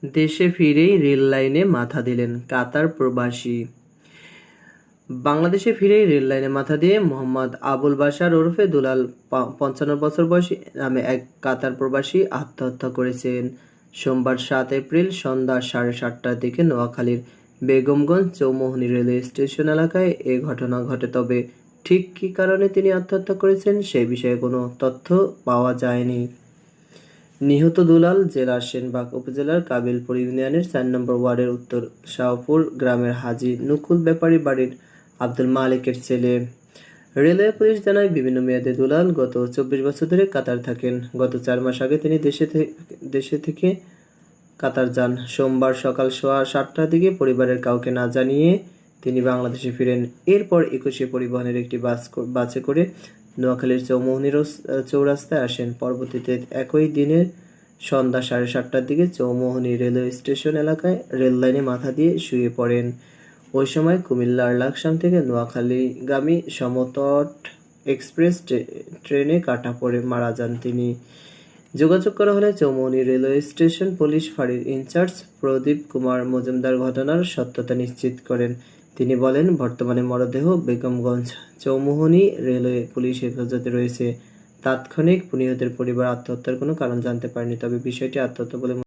দেশে ফিরেই রেল লাইনে মাথা দিলেন কাতার প্রবাসী। বাংলাদেশে ফিরেই রেল লাইনে মাথা দিয়ে মোহাম্মদ আবুল বাশার ওরফে দুলাল ৫৫ বছর বয়সী নামে এক কাতার প্রবাসী আত্মহত্যা করেছেন। সোমবার ৭ এপ্রিল সন্ধ্যা ৭:৩০টার দিকে নোয়াখালীর বেগমগঞ্জ চৌমুহনী রেলওয়ে স্টেশন এলাকায় এ ঘটনা ঘটে। তবে ঠিক কী কারণে তিনি আত্মহত্যা করেছেন সে বিষয়ে কোনো তথ্য পাওয়া যায়নি। নিহত দুলাল জেলার সেনবাগ উপজেলার কাবিলপুর ইউনিয়নের ৪ নম্বর ওয়ার্ডের উত্তর শাহপুর গ্রামের হাজী নকুল ব্যাপারী বাড়ির আব্দুল মালেকের ছেলে। রেলওয়ে পুলিশ জানায়, বিভিন্ন মেয়াদে দুলাল গত ২৪ বছর ধরে কাতার থাকেন। গত ৪ মাস আগে তিনি দেশে থেকে কাতার যান। সোমবার সকাল সোয়া ৭টার দিকে পরিবারের কাউকে না জানিয়ে তিনি বাংলাদেশে ফিরেন। এরপর একুশে পরিবহনের একটি বাসে করে নোয়াখালীর চৌমুহনী চৌরাস্তায় আসেন। পরবর্তীতে একই দিনের সন্ধ্যা ৭:৩০টার দিকে চৌমুহনী রেলওয়ে স্টেশন এলাকায় রেল লাইনে মাথা দিয়ে শুয়ে পড়েন। ওই সময় কুমিল্লার লাকসাম থেকে নোয়াখালীগামী সমতট এক্সপ্রেস ট্রেনে কাটা পড়ে মারা যান তিনি। যোগাযোগ করা হলে চৌমুহনী রেলওয়ে স্টেশন পুলিশ ফাঁড়ির ইনচার্জ প্রদীপ কুমার মজুমদার ঘটনার সত্যতা নিশ্চিত করেন। তিনি বলেন, বর্তমানে মরদেহ বেগমগঞ্জ চৌমুহনী রেলওয়ে পুলিশ হেফাজতে রয়েছে। তাৎক্ষণিক নিহতের পরিবার আত্মহত্যার কোনো কারণ জানতে পারেনি, তবে বিষয়টি আত্মহত্যা বলে